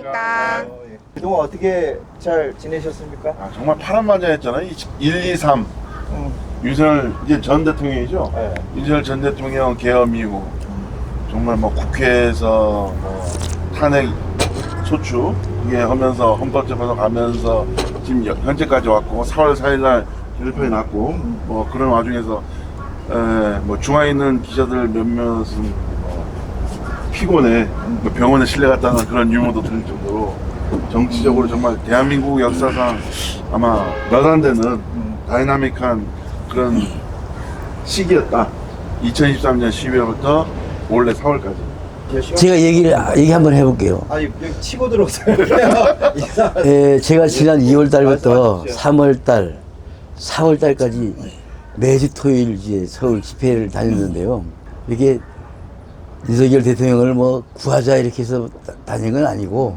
안녕하십니까. 예. 그동안 어떻게 잘 지내셨습니까? 정말 파란만장했잖아요. 1, 2, 3 윤석열 이제 전 대통령이죠. 네. 윤석열 전 대통령 계엄이고 정말 뭐 국회에서 뭐 탄핵 소추 이게 하면서 헌법재판소 가면서 지금 현재까지 왔고 4월 4일날 결판이 났고 뭐 그런 와중에서 뭐 중앙에 있는 기자들 몇몇은 뭐 피곤해 뭐 병원에 실려갔다는 그런 유머도 들릴 정도로 정치적으로 정말 대한민국 역사상 아마 몇 안 되는 다이나믹한 그런 시기였다. 2023년 12월부터 올해 4월까지. 제가 얘기 한번 해볼게요. 아니 여기 치고 들어오세요. 예, 제가 지난 2월 달부터 말씀하십시오. 3월 달, 4월 달까지 매주 토요일 이제 서울 집회를 다녔는데요. 이게 윤석열 대통령을 뭐 구하자 이렇게 해서 다닌 건 아니고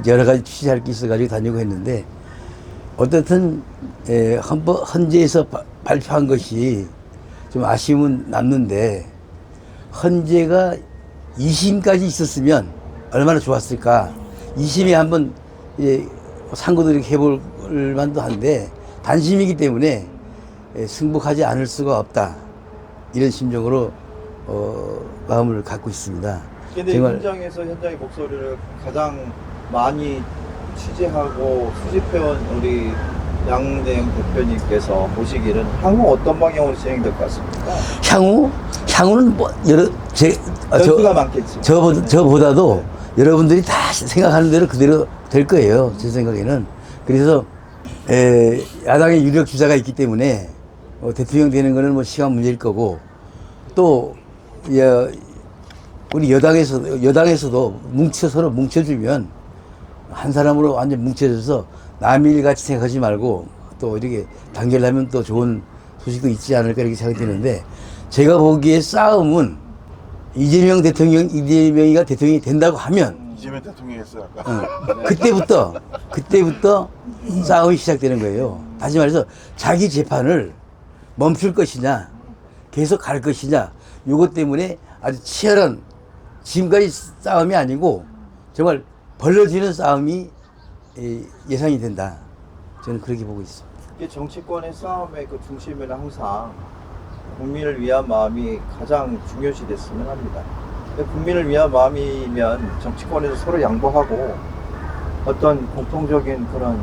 여러 가지 취재할 게 있어가지고 다니고 했는데 어떻든 헌재에서 발표한 것이 좀 아쉬움은 남는데 헌재가 2심까지 있었으면 얼마나 좋았을까. 2심에 한번 상고도 이렇게 해볼 만도 한데 단심이기 때문에 승복하지 않을 수가 없다. 이런 심정으로 마음을 갖고 있습니다. 근데 정말 현장에서 현장의 목소리를 가장 많이 취재하고 수집해온 우리 양대영 대표님께서 보시기는 향후 어떤 방향으로 진행될 것 같습니까? 향후는 뭐 변수가 많겠지. 저보다도 여러분들이 다 생각하는 대로 그대로 될 거예요. 제 생각에는. 그래서 야당의 유력 주자가 있기 때문에 대통령 되는 거는 뭐 시간 문제일 거고 또 우리 여당에서도 서로 뭉쳐주면 한 사람으로 완전 뭉쳐져서 남일 같이 생각하지 말고 또 이렇게 단결하면 또 좋은 소식도 있지 않을까 이렇게 생각이 드는데 제가 보기에 싸움은 이재명이가 대통령이 된다고 하면 이재명 대통령이 했어요 아까. 그때부터 싸움이 시작되는 거예요. 다시 말해서 자기 재판을 멈출 것이냐 계속 갈 것이냐 이것 때문에 아주 치열한 지금까지 싸움이 아니고 정말 벌어지는 싸움이 예상이 된다. 저는 그렇게 보고 있습니다. 이게 정치권의 싸움의 그 중심에는 항상 국민을 위한 마음이 가장 중요시 됐으면 합니다. 근데 국민을 위한 마음이면 정치권에서 서로 양보하고 어떤 공통적인 그런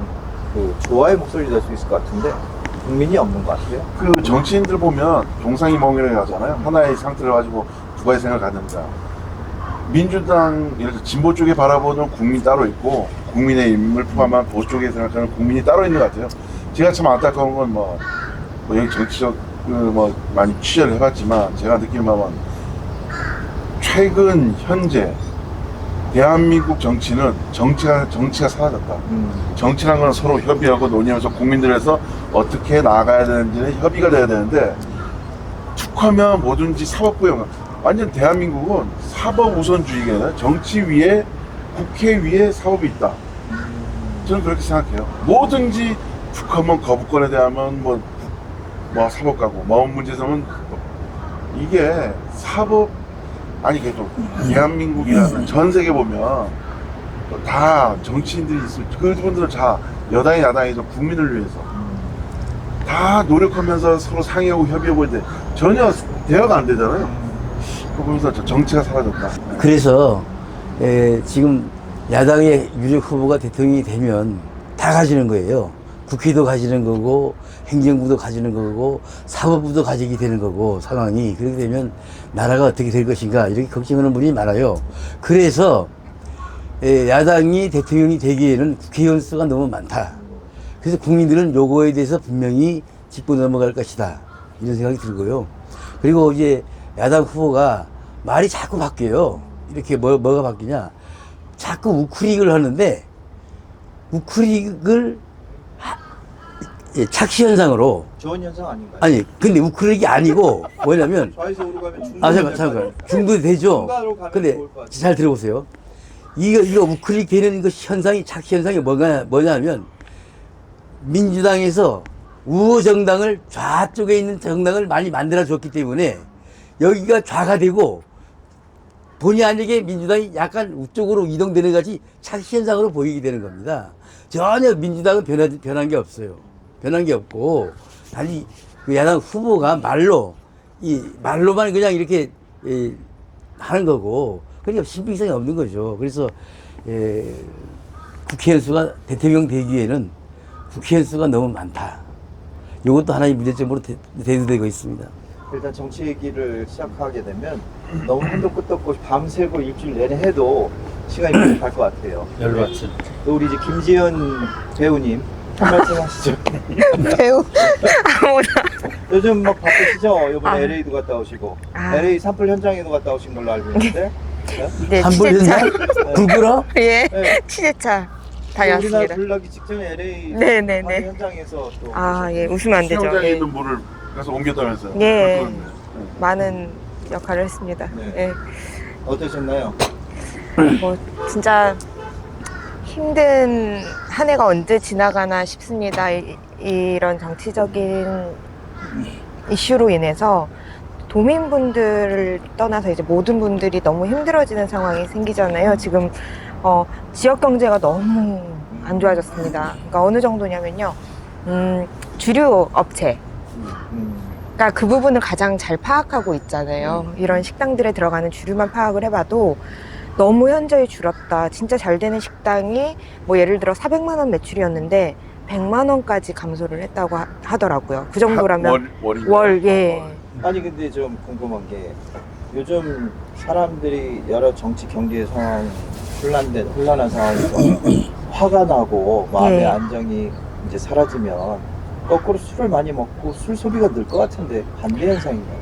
그 조화의 목소리 될 수 있을 것 같은데 국민이 없는 것 같아요. 그 정치인들 보면 동상이몽이라고 하잖아요. 하나의 상태를 가지고 두 가지 생각을 갖는다. 민주당 예를 들어 진보 쪽에 바라보는 국민이 따로 있고 국민의힘을 포함한 보수 쪽에 생각하는 국민이 따로 있는 것 같아요. 제가 참 안타까운 건 뭐 여기 정치적 많이 취재를 해봤지만 제가 느끼는 바는 최근 현재 대한민국 정치는 정치가 사라졌다. 정치라는 건 서로 협의하고 논의하면서 국민들에서 어떻게 나아가야 되는지는 협의가 돼야 되는데 툭하면 뭐든지 사법부에 완전 대한민국은 사법 우선주의가 아니라 정치 위에 국회 위에 사법이 있다. 저는 그렇게 생각해요. 뭐든지 툭하면 거부권에 대하면 뭐 사법 가고 마음 문제점은 이게 사법 아니 그래도 대한민국이라는 전 세계 보면 다 정치인들이 있을 그분들은 다 여당이 야당이죠. 국민을 위해서 다 노력하면서 서로 상의하고 협의하고 있는데 전혀 대화가 안 되잖아요. 그러면서 정치가 사라졌다. 그래서 지금 야당의 유력 후보가 대통령이 되면 다 가지는 거예요. 국회도 가지는 거고 행정부도 가지는 거고 사법부도 가지게 되는 거고 상황이 그렇게 되면 나라가 어떻게 될 것인가 이렇게 걱정하는 분이 많아요. 그래서 야당이 대통령이 되기에는 국회의원 수가 너무 많다. 그래서 국민들은 요거에 대해서 분명히 짚고 넘어갈 것이다 이런 생각이 들고요. 그리고 이제 야당 후보가 말이 자꾸 바뀌어요. 이렇게 뭐가 바뀌냐 자꾸 우크릭을 하는데 우크릭을 착시 현상으로 좋은 현상 아닌가요? 아니 근데 우크릭이 아니고 뭐냐면 좌에서 우로 가면 중도 잠깐 중도 되죠. 중간으로 가면 근데 좋을 것 같아요. 잘 들어보세요. 이거 우크릭 되는 그 현상이 착시 현상이 뭐냐면 민주당에서 우호 정당을 좌쪽에 있는 정당을 많이 만들어 줬기 때문에 여기가 좌가 되고 본의 아니게 민주당이 약간 우쪽으로 이동되는 것이 차기 현상으로 보이게 되는 겁니다. 전혀 민주당은 변한 게 없어요. 변한 게 없고, 단지 그 야당 후보가 말로만 그냥 이렇게 하는 거고, 그러니까 신빙성이 없는 거죠. 그래서, 국회의원 수가 대통령 되기에는 국회의원 수가 너무 많다. 이것도 하나의 문제점으로 대두되고 있습니다. 일단 정치 얘기를 시작하게 되면 너무 한도 끝도 없고 밤새고 일주일 내내 해도 시간이 부족할 것 같아요. 열받지. 또 우리 이제 김지연 배우님 한 말씀 하시죠. 배우 아무나 요즘 막 바쁘시죠? 이번에 아. LA도 갔다 오시고 아. LA 산불 현장에도 갔다 오신 걸로 알고 있는데 네? 네, 산불 취재차 현장? 불 끌어? 예 네. 취재차 우리나라 다녔습니다. 불 나기 직전에 LA 네네네. 화재 현장에서 또 아 예 웃으면 안 되죠. 수영장에 예. 있는 물을 그래서 옮겼다면서요. 예. 그렇네. 많은 역할을 했습니다. 네. 예. 어떠셨나요? 뭐 진짜 힘든 한 해가 언제 지나가나 싶습니다. 이런 정치적인 이슈로 인해서 도민분들을 떠나서 이제 모든 분들이 너무 힘들어지는 상황이 생기잖아요. 지금 지역 경제가 너무 안 좋아졌습니다. 그러니까 어느 정도냐면요. 주류 업체 그러니까 그 부분을 가장 잘 파악하고 있잖아요. 이런 식당들에 들어가는 주류만 파악을 해봐도 너무 현저히 줄었다. 진짜 잘 되는 식당이 뭐 예를 들어 400만 원 매출이었는데 100만 원까지 감소를 했다고 하더라고요. 그 정도라면 월 예. 아니 근데 좀 궁금한 게 요즘 사람들이 여러 정치 경제 상황 혼란한 상황에서 화가 나고 마음의 예. 안정이 이제 사라지면 거꾸로 술을 많이 먹고 술 소비가 늘 것 같은데 반대 현상인가요?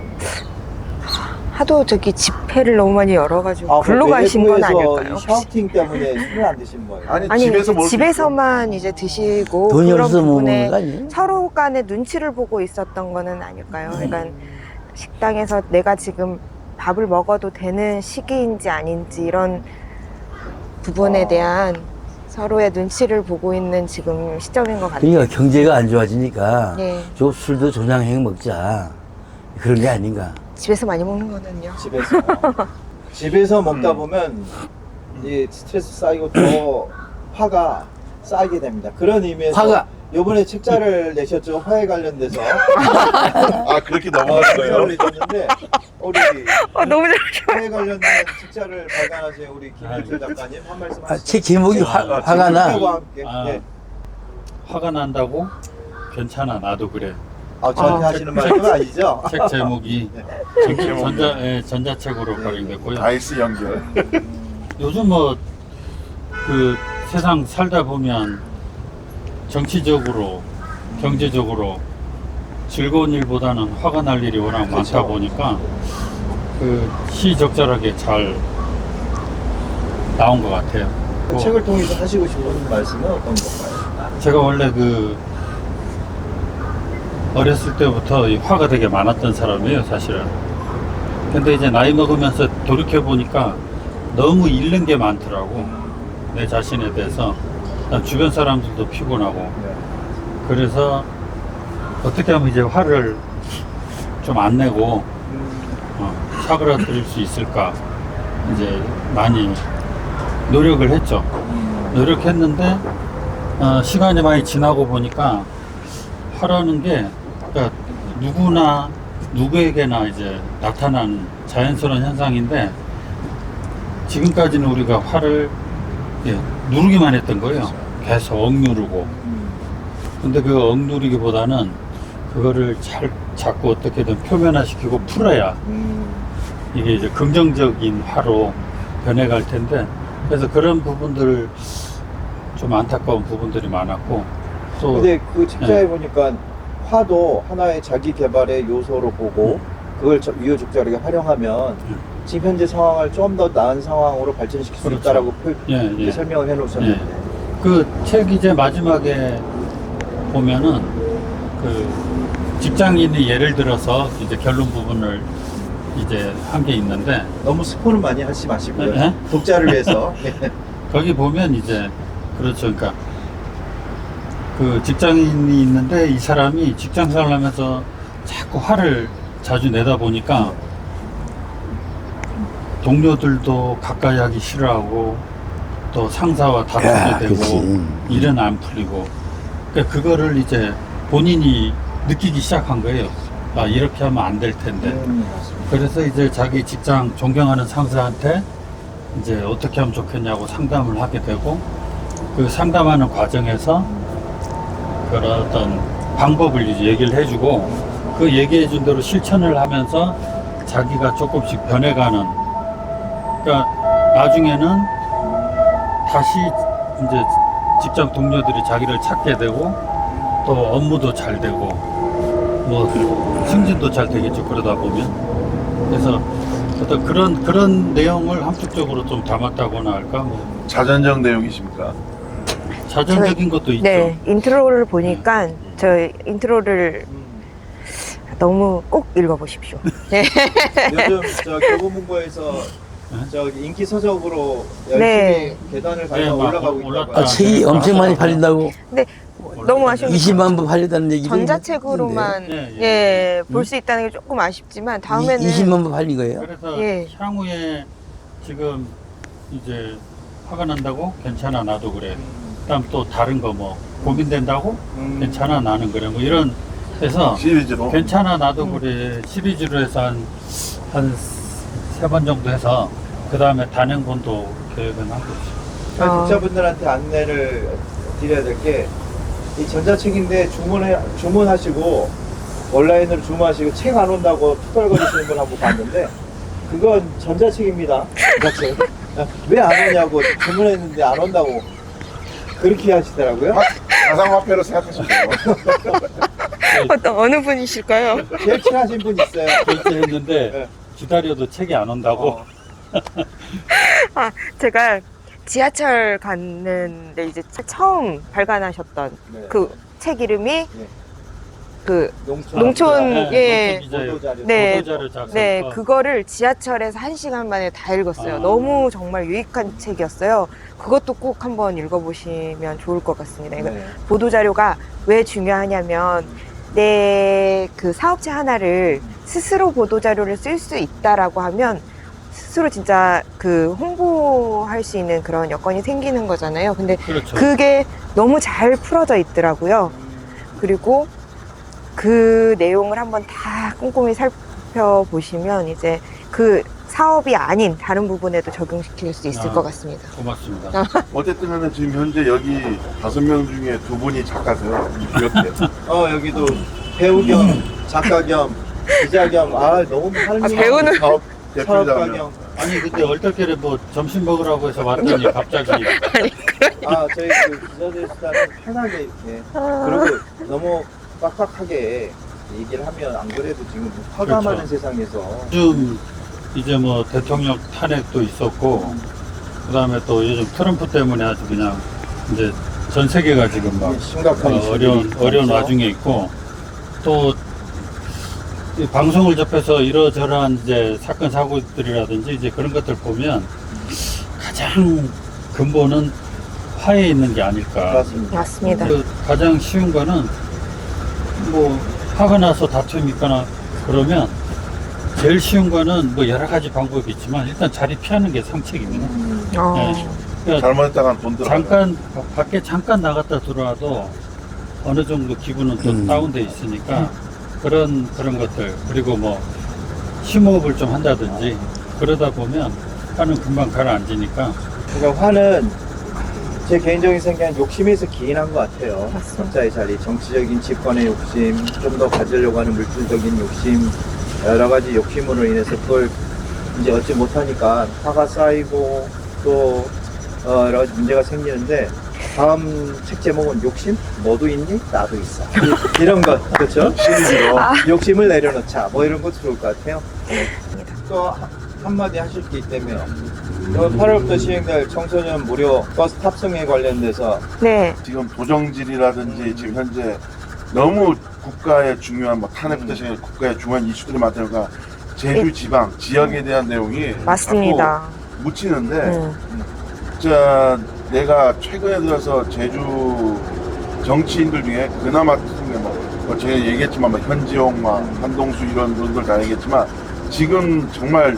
하도 저기 집회를 너무 많이 열어가지고 글로 가신 건 아닐까요? 이 샤우팅 때문에 술을 안 드신 거예요? 아니, 아니 집에서 먹을 수 집에서만 이제 드시고 돈이 그런 없어서 못 부분에 먹는 거 아니에요? 서로 간에 눈치를 보고 있었던 거는 아닐까요? 그러니까 식당에서 내가 지금 밥을 먹어도 되는 시기인지 아닌지 이런 부분에 대한 서로의 눈치를 보고 있는 지금 시점인 것 같아요. 그러니까 경제가 안 좋아지니까 예. 저 술도 조장행 먹자. 그런 게 아닌가. 집에서 많이 먹는 거는요. 집에서 먹다 보면 이 스트레스 쌓이고 더 화가 쌓이게 됩니다. 그런 의미에서 화가- 이번에 책자를 내셨죠. 화에 관련돼서 아 그렇게 넘어갈 거예요. 내셨는데 우리 너무 잘하셔. 화에 관련된 책자를 발간하신 우리 김일철 작가님 한 말씀 하시죠. 책 제목이 화가 나. 함께. 아. 네. 화가 난다고? 괜찮아, 나도 그래. 저한테 하시는 말씀은 아니죠? 책 제목이 제목이. 전자책으로 걸린 거고요. 다이스 연결. 요즘 뭐 그 세상 살다 보면 정치적으로, 경제적으로 즐거운 일보다는 화가 날 일이 워낙 많다 보니까 그 시적절하게 잘 나온 것 같아요. 그 책을 통해서 하시고 싶은 말씀은 어떤 건가요? 제가 원래 그 어렸을 때부터 이 화가 되게 많았던 사람이에요, 사실은. 근데 이제 나이 먹으면서 돌이켜 보니까 너무 잃는 게 많더라고. 내 자신에 대해서. 주변 사람들도 피곤하고. 그래서 어떻게 하면 이제 화를 좀 안 내고 사그라들 수 있을까 이제 많이 노력을 했죠. 노력했는데 시간이 많이 지나고 보니까 화라는 게 그러니까 누구나 누구에게나 이제 나타나는 자연스러운 현상인데 지금까지는 우리가 화를 누르기만 했던 거예요. 계속 억누르고. 근데 그 억누르기보다는 그거를 잘 자꾸 어떻게든 표면화시키고 풀어야 이게 이제 긍정적인 화로 변해갈 텐데 그래서 그런 부분들 좀 안타까운 부분들이 많았고 또 근데 그 책자에 보니까 화도 하나의 자기 개발의 요소로 보고 그걸 유효적절하게 활용하면 지금 현재 상황을 좀 더 나은 상황으로 발전시킬 수 그렇죠. 있다라고 예. 설명을 해놓으셨는데 그 책 이제 마지막에 보면은 그 직장인이 예를 들어서 이제 결론 부분을 이제 한 게 있는데 너무 스포는 많이 하지 마시고요. 네? 독자를 위해서. 거기 보면 이제 그렇죠. 그러니까 그 직장인이 있는데 이 사람이 직장 생활을 하면서 자꾸 화를 자주 내다 보니까 동료들도 가까이 하기 싫어하고 또 상사와 야, 다투게 되고 그치. 일은 안 풀리고 그러니까 그거를 이제 본인이 느끼기 시작한 거예요. 아, 이렇게 하면 안 될 텐데. 맞습니다. 그래서 이제 자기 직장 존경하는 상사한테 이제 어떻게 하면 좋겠냐고 상담을 하게 되고 그 상담하는 과정에서 그런 어떤 방법을 이제 얘기를 해주고 그 얘기해 준 대로 실천을 하면서 자기가 조금씩 변해가는 그러니까 나중에는 다시 이제 직장 동료들이 자기를 찾게 되고 또 업무도 잘 되고 뭐 승진도 잘 되겠죠 그러다 보면 그래서 어떤 그런 내용을 함축적으로 좀 담았다고나 할까 뭐 자전적 내용이십니까? 자전적인 것도 있죠. 네, 인트로를 보니까 저 인트로를 너무 꼭 읽어보십시오. 네. 요즘 저 교보문고에서 네? 저기 인기 서적으로 열심히 네. 계단을 네, 밟아 막 올라가고 올랐다. 있다고. 아, 책이 엄청 많이 팔린다고 너무 아쉬운 게 20만 부 팔렸다는 얘기도 전자책으로만 있는데요. 예, 음? 볼 수 있다는 게 조금 아쉽지만 다음에는 20만 부 팔린 거예요? 그래서 예. 향후에 지금 이제 화가 난다고 괜찮아 나도 그래. 그다음 또 다른 거 뭐 고민된다고 괜찮아 나는 그래. 뭐 이런 해서 시리즈로. 괜찮아 나도 그래 시리즈로 해서 한 3번 정도 해서 그 다음에 단행본도 계획은 하고 있어요. 독자분들한테 안내를 드려야 될 게 이 전자책인데 주문하시고 온라인으로 주문하시고 책 안 온다고 투덜거리시는 분 한번 봤는데 그건 전자책입니다. 전자책. 왜 안 오냐고 주문했는데 안 온다고 그렇게 하시더라고요. 가상화폐로 생각하시면 돼요. 어느 분이실까요? 제일 친하신 분 있어요. 결제했는데 네. 기다려도 책이 안 온다고. 아, 제가 지하철 갔는데 이제 처음 발간하셨던 네. 그 책 이름이 그 농촌. 농촌, 네, 예. 농촌 기자예요. 보도자료. 네. 보도자료 작성. 네, 그거를 지하철에서 1시간 만에 다 읽었어요. 아. 너무 정말 유익한 책이었어요. 그것도 꼭 한번 읽어보시면 좋을 것 같습니다. 이거 네. 보도자료가 왜 중요하냐면 내 그 사업체 하나를 스스로 보도자료를 쓸 수 있다라고 하면 스스로 진짜 그 홍보할 수 있는 그런 여건이 생기는 거잖아요. 근데 그렇죠. 그게 너무 잘 풀어져 있더라고요. 그리고 그 내용을 한번 다 꼼꼼히 살펴보시면 이제 그 사업이 아닌 다른 부분에도 적용시킬 수 있을 아. 것 같습니다. 고맙습니다. 어쨌든 간에 지금 현재 여기 5명 중에 2분이 작가세요. 이렇게. 여기도 배우 겸 작가 겸 기자 겸 너무 하는 아, 일이 배우는- 사업 사업가 대표자면. 겸 아니 근데 얼떨결에 뭐 점심 먹으라고 해서 왔더니 갑자기 저희 그 기자들 수단은 편하게 이렇게 그리고 너무 빡빡하게 얘기를 하면 안 그래도 지금 화가 그렇죠. 많은 세상에서 요즘 이제 뭐 대통령 탄핵도 있었고 그다음에 또 요즘 트럼프 때문에 아주 그냥 이제 전 세계가 지금 막 심각한 이슈들이 어려운 많죠. 와중에 있고 또 이 방송을 접해서 이러저러한 이제 사건 사고들이라든지 이제 그런 것들 보면 가장 근본은 화에 있는 게 아닐까. 맞습니다. 맞습니다. 그 가장 쉬운 거는 뭐 화가 나서 다툼이 있거나 그러면 제일 쉬운 거는 뭐 여러 가지 방법이 있지만 일단 자리 피하는 게 상책입니다. 네. 그러니까 잘못했다간 돈 들어. 잠깐 밖에 잠깐 나갔다 들어와도 어느 정도 기분은 또 다운돼 있으니까 그런 것들 그리고 뭐 심호흡을 좀 한다든지 그러다 보면 화는 금방 가라앉으니까 그러니까 화는 제 개인적인 생각엔 욕심에서 기인한 것 같아요. 맞습니다. 각자의 자리, 정치적인 집권의 욕심, 좀 더 가지려고 하는 물질적인 욕심, 여러 가지 욕심으로 인해서 그걸 이제 얻지 못하니까 화가 쌓이고 또 여러 가지 문제가 생기는데 다음 책 제목은 욕심? 너도 있니? 나도 있어. 이런 것, 그렇죠? 시리즈로. 욕심을 내려놓자. 뭐 이런 것도 좋을 것 같아요. 또 한마디 하실 게 있다면 8월부터 시행될 청소년 무료 버스 탑승에 관련돼서 네. 지금 도정질이라든지 지금 현재 너무 국가의 중요한 뭐 탄핵부터 시작해 국가의 중요한 이슈들이 많다니까 제주 지방 지역에 대한 내용이 맞습니다. 자꾸 묻히는데 자 내가 최근에 들어서 제주 정치인들 중에 그나마 뭐 제가 얘기했지만 뭐 현지용, 막 한동수 이런 분들 다 얘기했지만 지금 정말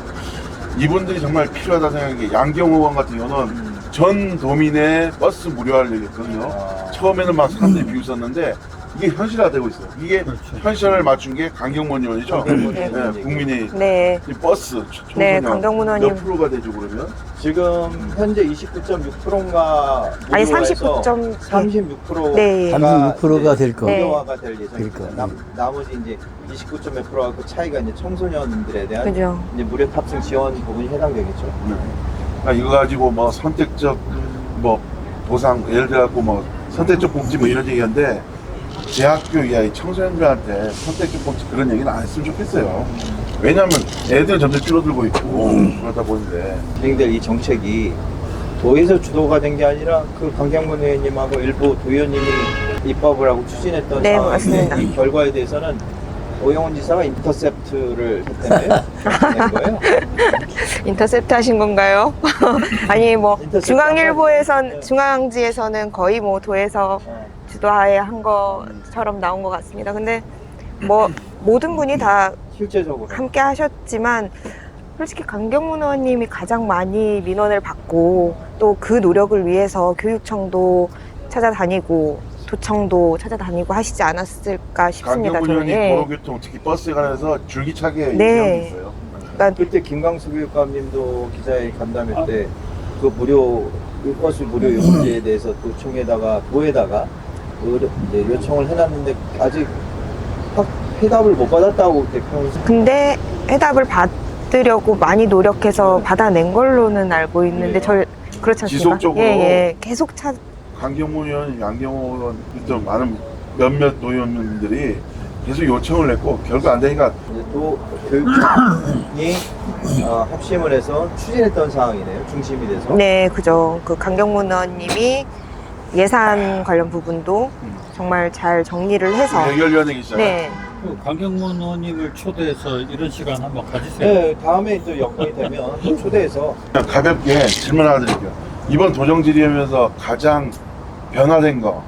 이분들이 정말 필요하다 생각한 게 양경 의원 같은 경우는 전 도민의 버스 무료화를 얘기했거든요. 처음에는 막 사람들이 비웃었는데 이게 현실화되고 있어요. 이게 그렇죠. 현실화를 맞춘 게 강경문 의원이죠. 강경문 네, 의원이. 국민이 네. 이 버스 네, 청소년 강경문 의원님. 몇 프로가 되죠 그러면? 지금 현재 29.6%가 아니 39점 36%가 네. 36%가 될 거. 네. 무료화가 될 예정입니다. 그러니까. 나머지 이제 29.몇 프로가 그 차이가 이제 청소년들에 대한 그죠. 이제 무료 탑승 지원 부분이 해당되겠죠. 네. 그러니까 이거 가지고 뭐 선택적 뭐 보상 예를 들어갖고 뭐 선택적 복지 뭐 이런 얘기하는데 대학교 이하의 청소년들한테 선택적 복지 그런 얘기는 안 했으면 좋겠어요. 왜냐하면 애들은 점점 줄어들고 있고 그러다 보는데 진행될 이 정책이 도에서 주도가 된 게 아니라 그 강경문 의원님하고 일부 도의원님이 입법을 하고 추진했던 네, 상황인데 맞습니다. 이 결과에 대해서는 오영훈 지사가 인터셉트를 했다며요? 된 거예요? 인터셉트 하신 건가요? 아니 뭐 인터셉트 중앙일보에선 네. 중앙지에서는 거의 뭐 도에서 주도하에 한 것처럼 나온 것 같습니다. 근데 뭐 모든 분이 다 실제적으로 함께 하셨지만 솔직히 강경문 의원님이 가장 많이 민원을 받고 또 그 노력을 위해서 교육청도 찾아다니고 도청도 찾아다니고 하시지 않았을까 싶습니다. 강경문 의원이 저는. 예. 도로교통 특히 버스에 관해서 줄기차게 네. 얘기한 게 있어요. 그러니까 그때 김광수 교육감님도 기자회 간담회 때 그 무료 그 버스 무료 요금제에 대해서 도청에다가 도에다가 이제 요청을 해놨는데 아직 해답을 못 받았다고 그때 평소 근데 해답을 받으려고 많이 노력해서 받아낸 걸로는 알고 있는데 네. 저 그렇지 않습니까? 지속적으로. 예. 계속 강경문 의원, 양경호 의원 등 많은 몇몇 의원님들이 계속 요청을 했고 결국 안 되니까 이제 또 교육청이 합심을 해서 추진했던 상황이네요. 중심이 돼서. 네, 그죠. 그 강경문 의원님이 예산 관련 부분도 정말 잘 정리를 해서 해결위원회기 시작. 네. 그 강경문 의원님을 초대해서 이런 시간 한번 가지세요. 네, 다음에 또 여건이 되면 또 초대해서 그냥 가볍게 질문 하나 드릴게요. 이번 도정 질의하면서 가장 변화된 거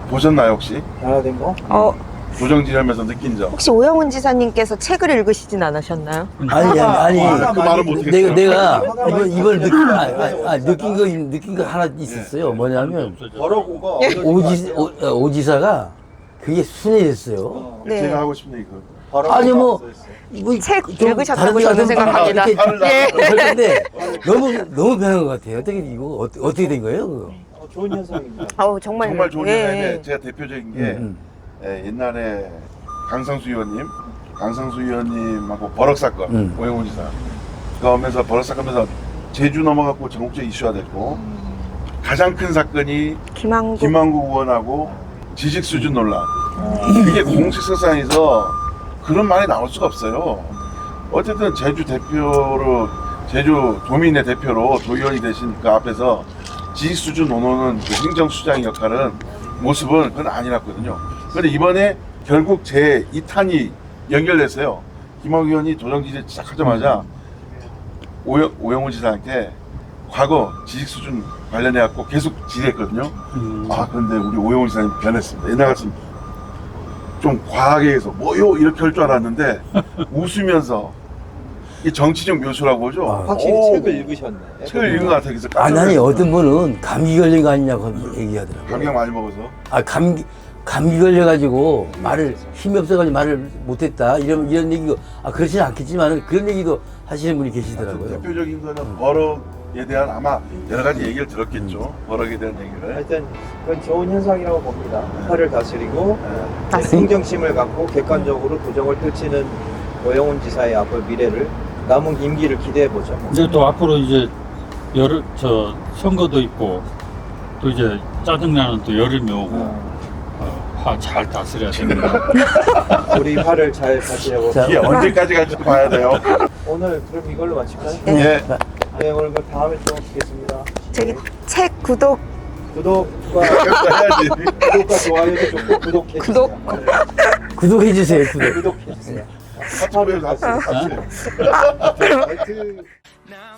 보셨나요 혹시? 변화된 거? 도정 질의하면서 느낀 점? 혹시 오영훈 지사님께서 책을 읽으시진 않으셨나요? 아니 그 말은 못하겠어요. 내가 이걸 느낀 거 하나 있었어요. 뭐냐면 버러고가 오지사가 그게 순위 됐어요. 네. 제가 하고 싶은 얘기 그 아니, 뭐, 책 좀 읽으셨다고 다른 저는 사람 생각합니다. 이렇게 그런데 너무 변한 것 같아요. 어떻게 된 거예요? 그거? 좋은 현상입니다. 정말 정말 좋은 예. 얘기인데 제가 대표적인 게 옛날에 강상수 의원님하고 버럭 사건 오영훈 지사 그거 하면서 버럭 사건에서 제주 넘어갔고 전국적 이슈화 됐고 가장 큰 사건이 김한국 김한국 의원하고 지식 수준 논란. 이게 공식 석상에서 그런 말이 나올 수가 없어요. 어쨌든 제주 도민의 대표로 도의원이 되신 그 앞에서 지식 수준 논하는 그 행정수장의 역할은 모습은 그건 아니랐거든요. 그런데 이번에 결국 제 2탄이 연결됐어요. 김한국 의원이 도정지를 시작하자마자 오영훈 지사한테 과거 지식 수준 관련해 갖고 계속 질의했거든요. 그런데 우리 오영훈 지사님 변했습니다. 옛날 같으면 좀 과하게 해서 뭐요 이렇게 할 줄 알았는데 웃으면서 이 정치적 묘수라고 하죠. 확실히 오, 책을 읽으셨네. 책을 읽은 것 같아요. 그래서 깜짝 아니 놀랐어요. 어떤 분은 감기 걸린 거 아니냐고 얘기하더라고요. 감기약 많이 먹어서. 감기 걸려가지고 힘이 없어가지고 말을 못했다 이런 얘기도 그렇지는 않겠지만 그런 얘기도 하시는 분이 계시더라고요. 대표적인 거는 버럭에 대한 아마 여러 가지 얘기를 들었겠죠. 버럭에 대한 얘기를. 하여튼 그건 좋은 현상이라고 봅니다. 화를 다스리고 맞습니다. 긍정심을 갖고 객관적으로 도정을 펼치는 오영훈 지사의 앞으로 미래를 남은 임기를 기대해 보죠. 이제 또 앞으로 이제 선거도 있고 또 이제 짜증나는 또 여름이 오고 화 잘 다스려야 됩니다. 우리 화를 잘 다스려고. 자, 이게 언제까지 갈지 봐야 돼요. 오늘 그럼 이걸로 마칠까요? 예. 네, 오늘 그럼 다음에 또 뵙겠습니다. 저기 책 구독 구독과 해야지. 좋아요도 좋고 구독해 주세요. 구독해 주세요. 구독해 주세요. 사탑에서 갔어요. 하여튼 아,